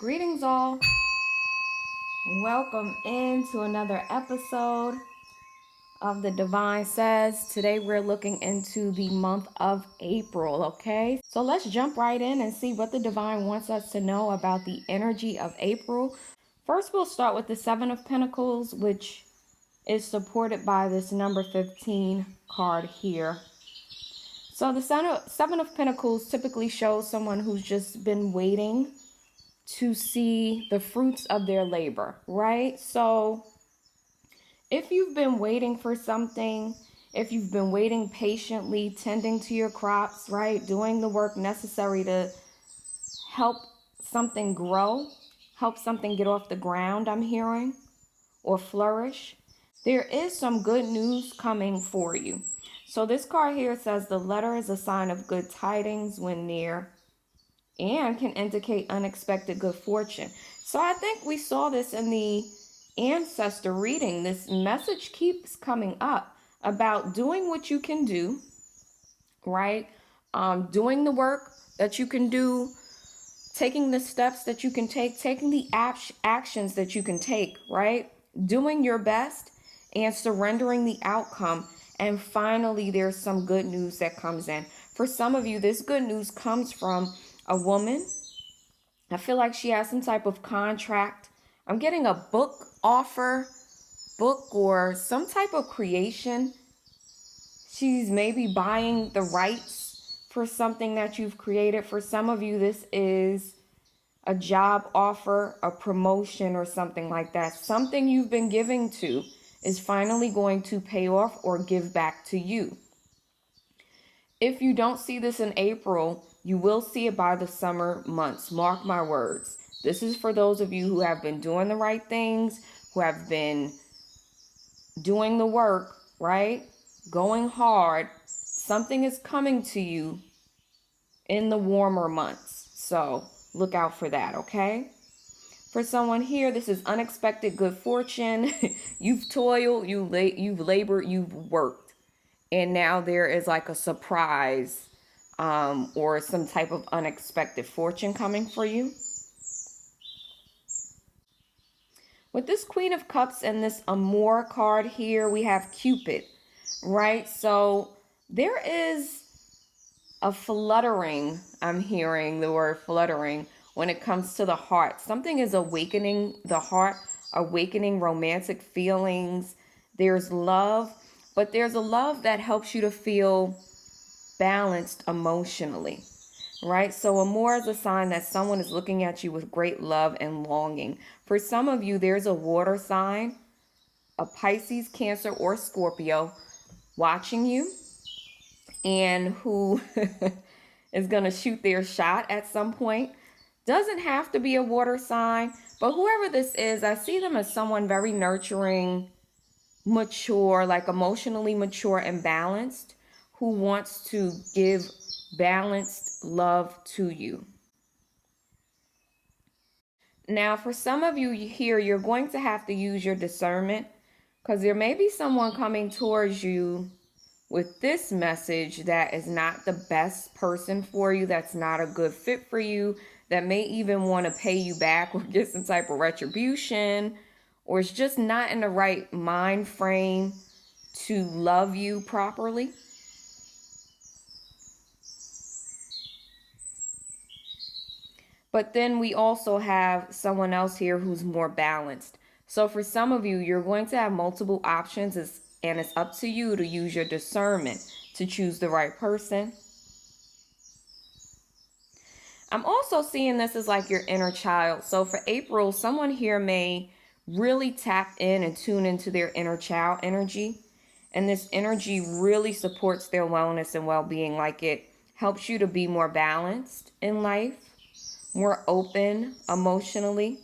Greetings, all. Welcome into another episode of The Divine Says. Today, we're looking into the month of April, okay? So, let's jump right in and see what the Divine wants us to know about the energy of April. First, we'll start with the Seven of Pentacles, which is supported by this number 15 card here. So, the Seven of Pentacles typically shows someone who's just been waiting to see the fruits of their labor, right? So if you've been waiting for something, if you've been waiting patiently, tending to your crops, right? Doing the work necessary to help something grow, help something get off the ground, I'm hearing, or flourish, there is some good news coming for you. So this card here says the letter is a sign of good tidings when near and can indicate unexpected good fortune. So I think we saw this in the ancestor reading. This message keeps coming up about doing what you can do, right? Doing the work that you can do, taking the steps that you can take, taking the actions that you can take, right? Doing your best and surrendering the outcome. And finally, there's some good news that comes in. For some of you, this good news comes from a woman. I feel like she has some type of contract. I'm getting a book offer, book or some type of creation. She's maybe buying the rights for something that you've created. For some of you, this is a job offer, a promotion, or something like that. Something you've been giving to is finally going to pay off or give back to you. If you don't see this in April, you will see it by the summer months. Mark my words. This is for those of you who have been doing the right things, who have been doing the work, right? Going hard. Something is coming to you in the warmer months. So look out for that, okay? For someone here, this is unexpected good fortune. You've toiled, you've labored, you've worked. And now there is like a surprise or some type of unexpected fortune coming for you. With this Queen of Cups and this Amour card here, we have Cupid, right? So there is a fluttering, I'm hearing the word fluttering, when it comes to the heart. Something is awakening the heart, awakening romantic feelings. There's love, but there's a love that helps you to feel balanced emotionally, right? So Amour is a sign that someone is looking at you with great love and longing. For some of you, there's a water sign, a Pisces, Cancer, or Scorpio watching you and who is going to shoot their shot at some point. Doesn't have to be a water sign, but whoever this is, I see them as someone very nurturing, mature, like emotionally mature and balanced, who wants to give balanced love to you. Now, for some of you here, you're going to have to use your discernment because there may be someone coming towards you with this message that is not the best person for you, that's not a good fit for you, that may even want to pay you back or get some type of retribution, or it's just not in the right mind frame to love you properly. But then we also have someone else here who's more balanced. So for some of you, you're going to have multiple options, and it's up to you to use your discernment to choose the right person. I'm also seeing this as like your inner child. So for April, someone here may really tap in and tune into their inner child energy. And this energy really supports their wellness and well-being. Like it helps you to be more balanced in life, more open emotionally.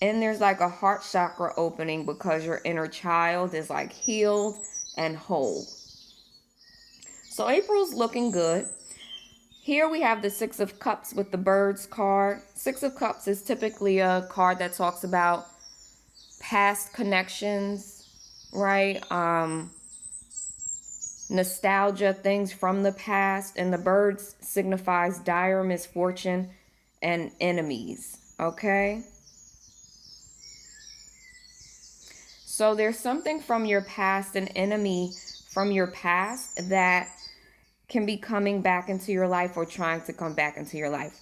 And there's like a heart chakra opening because your inner child is like healed and whole. So April's looking good. Here we have the Six of Cups with the Birds card. Six of Cups is typically a card that talks about past connections, right? Nostalgia, things from the past. And the birds signifies dire misfortune and enemies. okay? So there's something from your past, an enemy from your past that can be coming back into your life or trying to come back into your life.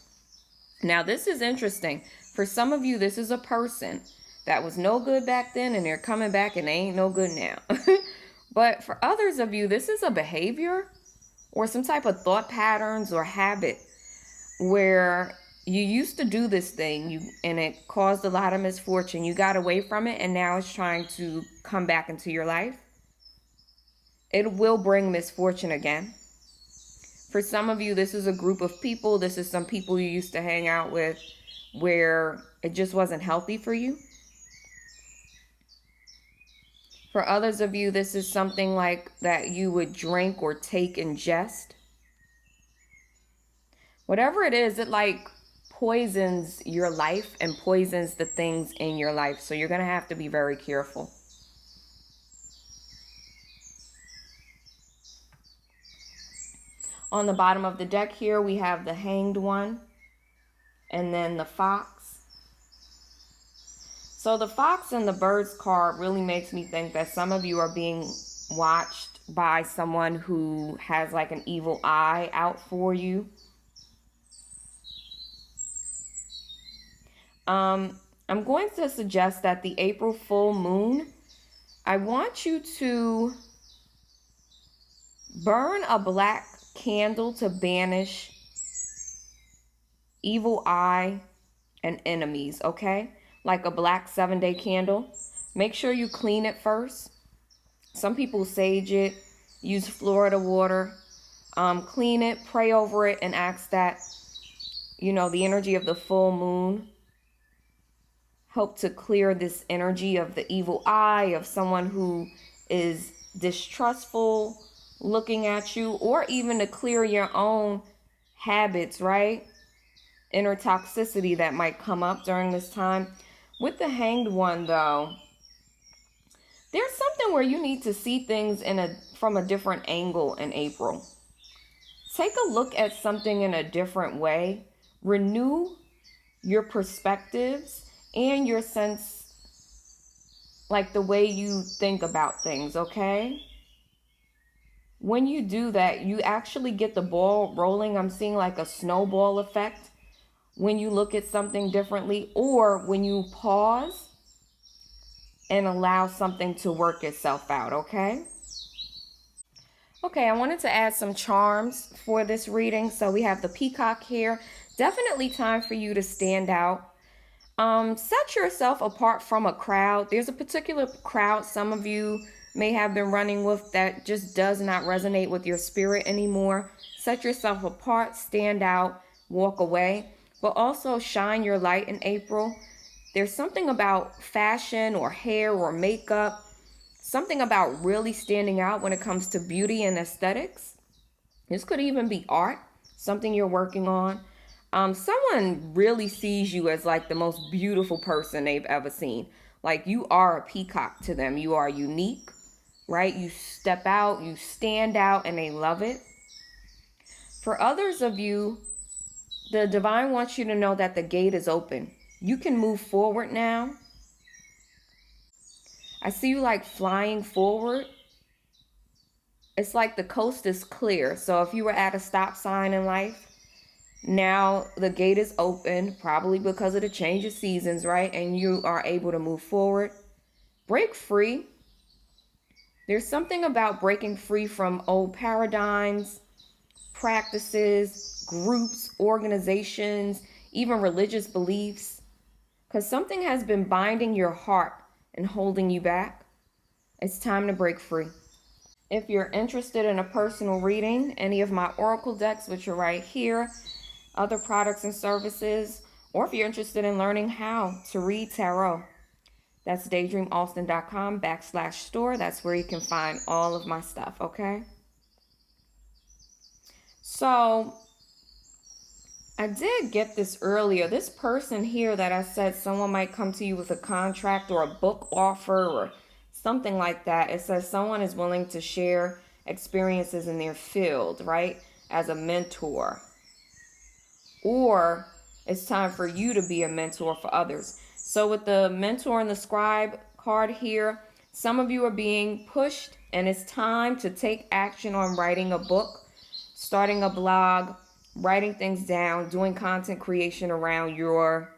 Now, this is interesting. For some of you, this is a person that was no good back then and they're coming back and they ain't no good now. But for others of you, this is a behavior or some type of thought patterns or habit where you used to do this thing and it caused a lot of misfortune. You got away from it and now it's trying to come back into your life. It will bring misfortune again. For some of you, this is a group of people. This is some people you used to hang out with where it just wasn't healthy for you. For others of you, this is something like that you would drink or take in jest. Whatever it is, it like poisons your life and poisons the things in your life. So you're going to have to be very careful. On the bottom of the deck here, we have the Hanged One and then the Fox. So the Fox and the Birds card really makes me think that some of you are being watched by someone who has like an evil eye out for you. I'm going to suggest that the April full moon, I want you to burn a black candle to banish evil eye and enemies, okay? Like a black 7-day candle. Make sure you clean it first. Some people sage it, use Florida water. Clean it, pray over it, and ask that, the energy of the full moon help to clear this energy of the evil eye, of someone who is distrustful looking at you, or even to clear your own habits, right? Inner toxicity that might come up during this time. With the Hanged One, though, there's something where you need to see things from a different angle in April. Take a look at something in a different way. Renew your perspectives and your sense, like the way you think about things, okay? When you do that, you actually get the ball rolling. I'm seeing like a snowball effect when you look at something differently, or when you pause and allow something to work itself out, okay? Okay, I wanted to add some charms for this reading. So we have the peacock here. Definitely time for you to stand out. Set yourself apart from a crowd. There's a particular crowd some of you may have been running with that just does not resonate with your spirit anymore. Set yourself apart, stand out, walk away, but also shine your light in April. There's something about fashion or hair or makeup, something about really standing out when it comes to beauty and aesthetics. This could even be art, something you're working on. Someone really sees you as like the most beautiful person they've ever seen. Like you are a peacock to them. You are unique, right? You step out, you stand out, and they love it. For others of you, the divine wants you to know that the gate is open. You can move forward now. I see you like flying forward. It's like the coast is clear. So if you were at a stop sign in life, now the gate is open, probably because of the change of seasons, right? And you are able to move forward. Break free. There's something about breaking free from old paradigms, practices, groups, organizations, even religious beliefs. Because something has been binding your heart and holding you back. It's time to break free. If you're interested in a personal reading, any of my oracle decks, which are right here, other products and services, or if you're interested in learning how to read tarot, that's daydreamaustin.com/store. That's where you can find all of my stuff, okay? So I did get this earlier. This person here that I said someone might come to you with a contract or a book offer or something like that. It says someone is willing to share experiences in their field, right? As a mentor. Or it's time for you to be a mentor for others. So with the mentor and the scribe card here, some of you are being pushed, and it's time to take action on writing a book, starting a blog, writing things down, doing content creation around your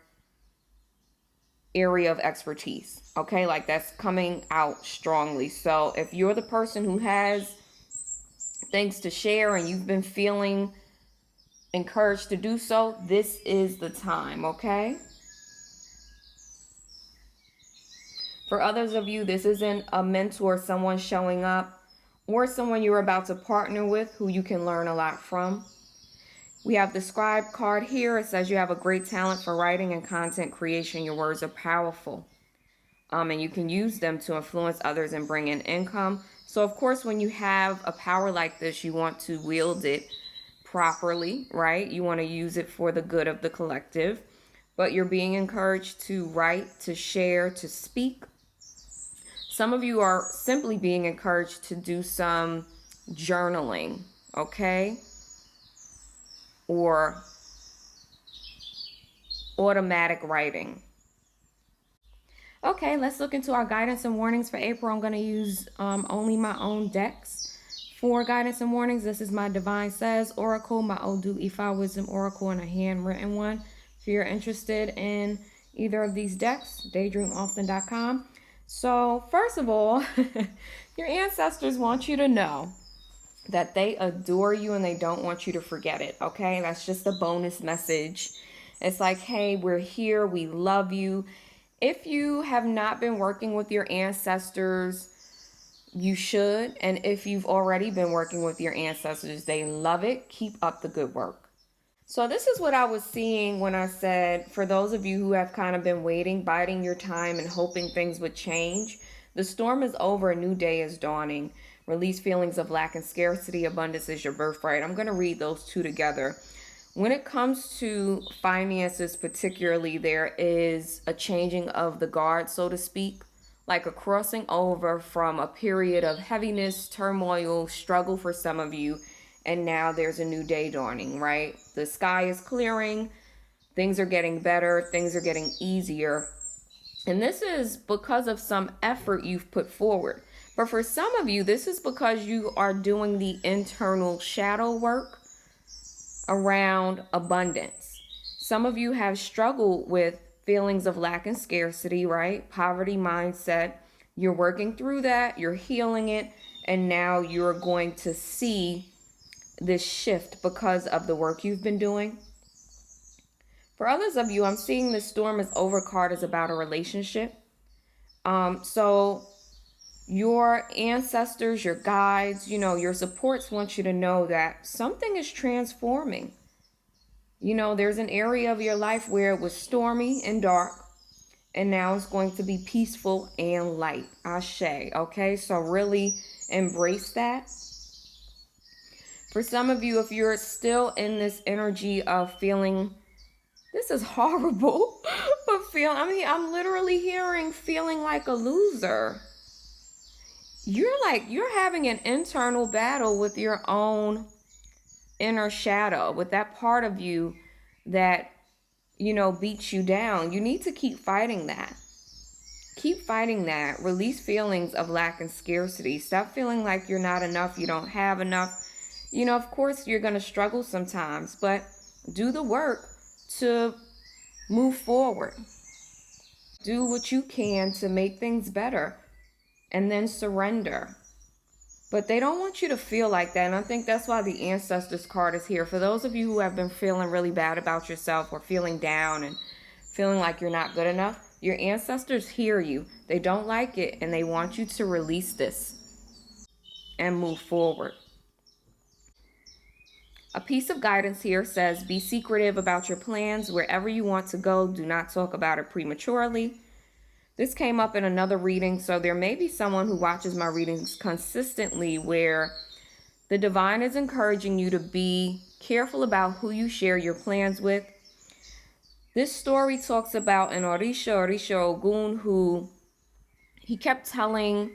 area of expertise. Okay, like that's coming out strongly. So if you're the person who has things to share and you've been feeling encouraged to do so, this is the time. Okay, for others of you, this isn't a mentor, someone showing up, or someone you're about to partner with who you can learn a lot from. We have the scribe card here. It says you have a great talent for writing and content creation. Your words are powerful. And you can use them to influence others and bring in income. So of course, when you have a power like this, you want to wield it properly, right? You want to use it for the good of the collective, but you're being encouraged to write, to share, to speak. Some of you are simply being encouraged to do some journaling, okay? Or automatic writing. Okay, let's look into our guidance and warnings for April. I'm going to use only my own decks for guidance and warnings. This is my Divine Says Oracle, my Odu Ifa Wisdom Oracle, and a handwritten one. If you're interested in either of these decks, daydreamoften.com. So first of all, your ancestors want you to know that they adore you and they don't want you to forget it, okay? That's just a bonus message. It's like, hey, we're here, we love you. If you have not been working with your ancestors, you should. And if you've already been working with your ancestors, they love it. Keep up the good work. So this is what I was seeing when I said, for those of you who have kind of been waiting, biding your time and hoping things would change, the storm is over, a new day is dawning. Release feelings of lack and scarcity. Abundance is your birthright. I'm going to read those two together. When it comes to finances particularly, there is a changing of the guard, so to speak, like a crossing over from a period of heaviness, turmoil, struggle for some of you, and now there's a new day dawning, right? The sky is clearing, things are getting better, things are getting easier, and this is because of some effort you've put forward. But for some of you, this is because you are doing the internal shadow work around abundance. Some of you have struggled with feelings of lack and scarcity, right? Poverty mindset. You're working through that, you're healing it, and now you're going to see this shift because of the work you've been doing. For others of you, I'm seeing the storm is over card is about a relationship. So your ancestors, your guides, your supports want you to know that something is transforming. There's an area of your life where it was stormy and dark, and now it's going to be peaceful and light. Ashe, okay? So really embrace that. For some of you, if you're still in this energy of feeling, this is horrible, but I'm literally hearing feeling like a loser. You're having an internal battle with your own inner shadow, with that part of you that, beats you down. You need to keep fighting that. Keep fighting that. Release feelings of lack and scarcity. Stop feeling like you're not enough, you don't have enough. Of course, you're going to struggle sometimes, but do the work to move forward. Do what you can to make things better, and then surrender. But they don't want you to feel like that, and I think that's why the Ancestors card is here. For those of you who have been feeling really bad about yourself, or feeling down and feeling like you're not good enough, your ancestors hear you. They don't like it, and they want you to release this and move forward. A piece of guidance here says, be secretive about your plans. Wherever you want to go, do not talk about it prematurely. This came up in another reading, so there may be someone who watches my readings consistently where the divine is encouraging you to be careful about who you share your plans with. This story talks about an Orisha Ogun, who he kept telling,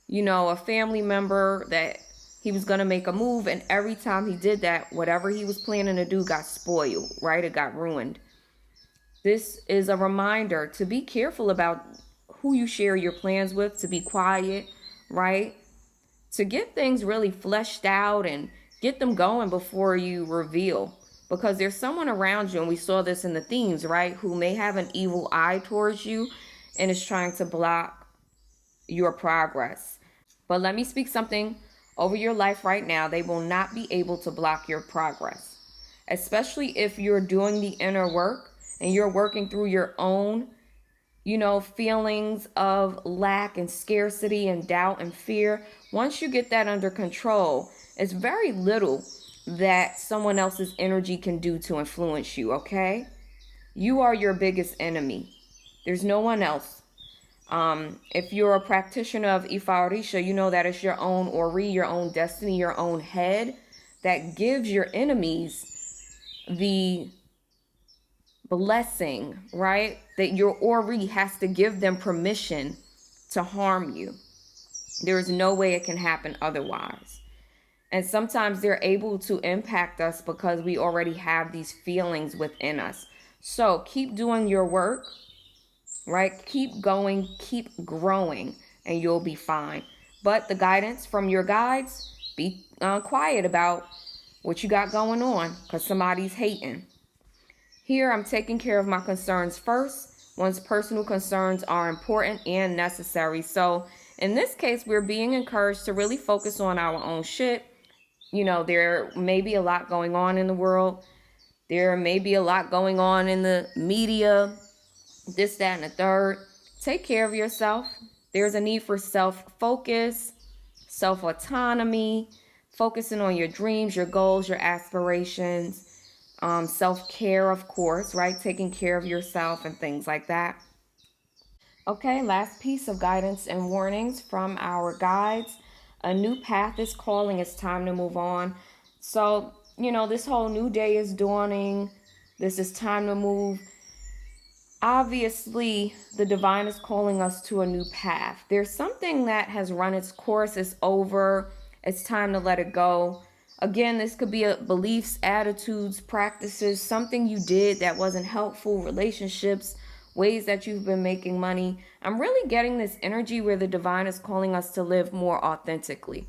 a family member that he was going to make a move, and every time he did that, whatever he was planning to do got spoiled, right? It got ruined. This is a reminder to be careful about who you share your plans with, to be quiet, right? To get things really fleshed out and get them going before you reveal. Because there's someone around you, and we saw this in the themes, right, who may have an evil eye towards you and is trying to block your progress. But let me speak something over your life right now. They will not be able to block your progress, especially if you're doing the inner work and you're working through your own, feelings of lack and scarcity and doubt and fear. Once you get that under control, it's very little that someone else's energy can do to influence you, okay? You are your biggest enemy. There's no one else. If you're a practitioner of Ifa Orisha, you know that it's your own Ori, your own destiny, your own head that gives your enemies the blessing, right? That your Ori has to give them permission to harm you. There is no way it can happen otherwise. And sometimes they're able to impact us because we already have these feelings within us. So keep doing your work, right? Keep going, keep growing, and you'll be fine. But the guidance from your guides, be quiet about what you got going on because somebody's hating. Here, I'm taking care of my concerns first. One's personal concerns are important and necessary. So in this case, we're being encouraged to really focus on our own shit. There may be a lot going on in the world. There may be a lot going on in the media, this, that, and the third. Take care of yourself. There's a need for self-focus, self-autonomy, focusing on your dreams, your goals, your aspirations, self-care, of course, right? Taking care of yourself and things like that. Okay, last piece of guidance and warnings from our guides. A new path is calling. It's time to move on. So, this whole new day is dawning. This is time to move. Obviously, the divine is calling us to a new path. There's something that has run its course. It's over. It's time to let it go. Again, this could be beliefs, attitudes, practices, something you did that wasn't helpful, relationships, ways that you've been making money. I'm really getting this energy where the divine is calling us to live more authentically.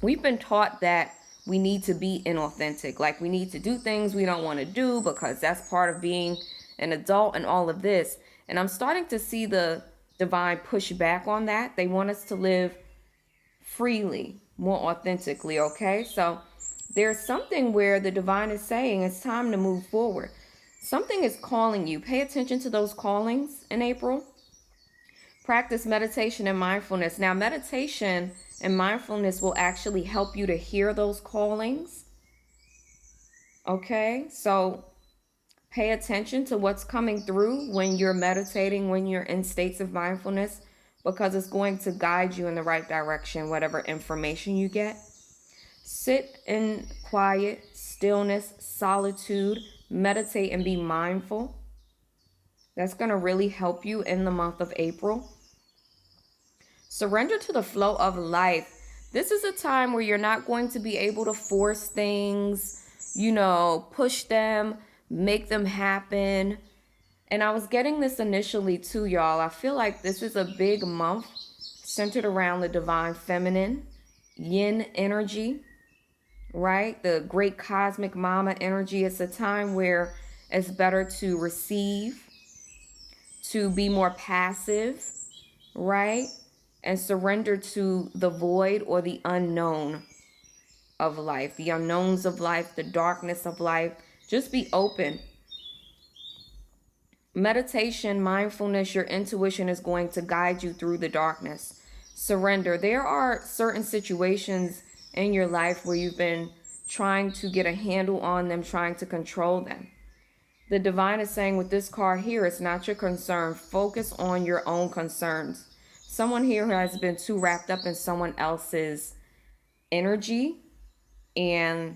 We've been taught that we need to be inauthentic, like we need to do things we don't want to do because that's part of being an adult and all of this. And I'm starting to see the divine push back on that. They want us to live freely, more authentically, okay? So there's something where the divine is saying it's time to move forward. Something is calling you. Pay attention to those callings in April. Practice meditation and mindfulness. Now, meditation and mindfulness will actually help you to hear those callings. Okay? So pay attention to what's coming through when you're meditating, when you're in states of mindfulness, because it's going to guide you in the right direction, whatever information you get. Sit in quiet, stillness, solitude, meditate and be mindful. That's going to really help you in the month of April. Surrender to the flow of life. This is a time where you're not going to be able to force things, push them, make them happen. And I was getting this initially too, y'all. I feel like this is a big month centered around the divine feminine, yin energy, right? The great cosmic mama energy. It's a time where it's better to receive, to be more passive, right? And surrender to the void or the unknown of life, the unknowns of life, the darkness of life. Just be open. Meditation, mindfulness, your intuition is going to guide you through the darkness. Surrender. There are certain situations in your life where you've been trying to get a handle on them, trying to control them. The divine is saying with this card here, it's not your concern. Focus on your own concerns. Someone here who has been too wrapped up in someone else's energy and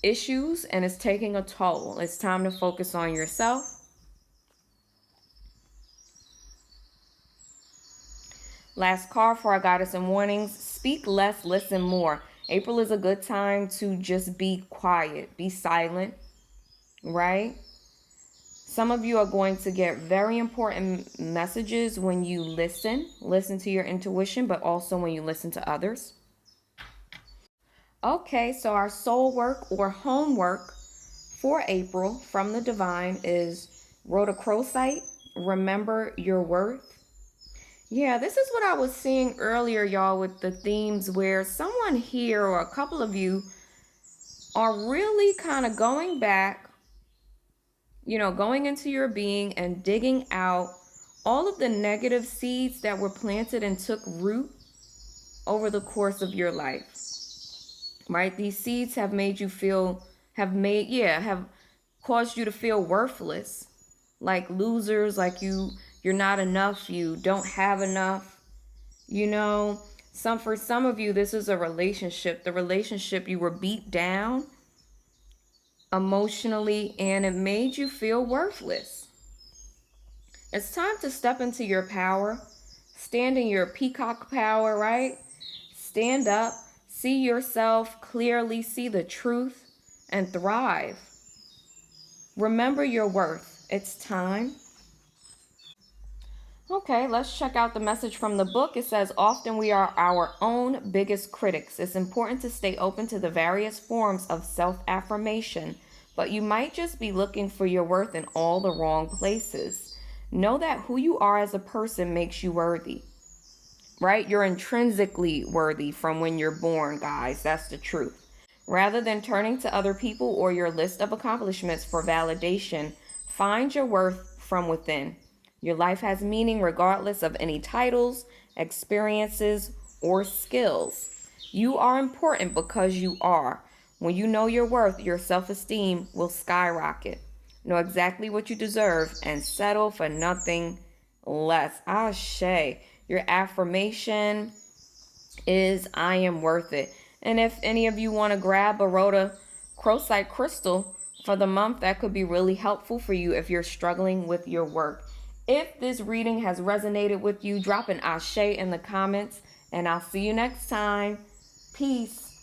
issues, and it's taking a toll. It's time to focus on yourself. Last card for our guidance and warnings. Speak less, listen more. April is a good time to just be quiet, be silent, right? Some of you are going to get very important messages when you listen to your intuition, but also when you listen to others. Okay, so our soul work or homework for April from the divine is rhodochrosite, remember your worth. Yeah, this is what I was seeing earlier, y'all, with the themes where someone here or a couple of you are really kind of going back, going into your being and digging out all of the negative seeds that were planted and took root over the course of your life. Right? These seeds have made you feel, have caused you to feel worthless, like losers, like you're not enough, you don't have enough. For some of you, this is a relationship. The relationship, you were beat down emotionally and it made you feel worthless. It's time to step into your power, stand in your peacock power, right? Stand up, see yourself clearly, see the truth, and thrive. Remember your worth. It's time. Okay, let's check out the message from the book. It says, often we are our own biggest critics. It's important to stay open to the various forms of self-affirmation, but you might just be looking for your worth in all the wrong places. Know that who you are as a person makes you worthy, right? You're intrinsically worthy from when you're born, guys. That's the truth. Rather than turning to other people or your list of accomplishments for validation, find your worth from within. Your life has meaning regardless of any titles, experiences, or skills. You are important because you are. When you know your worth, your self-esteem will skyrocket. Know exactly what you deserve and settle for nothing less. Ashe. Your affirmation is, I am worth it. And if any of you want to grab a rhodochrosite crystal for the month, that could be really helpful for you if you're struggling with your work. If this reading has resonated with you, drop an ashe in the comments, and I'll see you next time. Peace.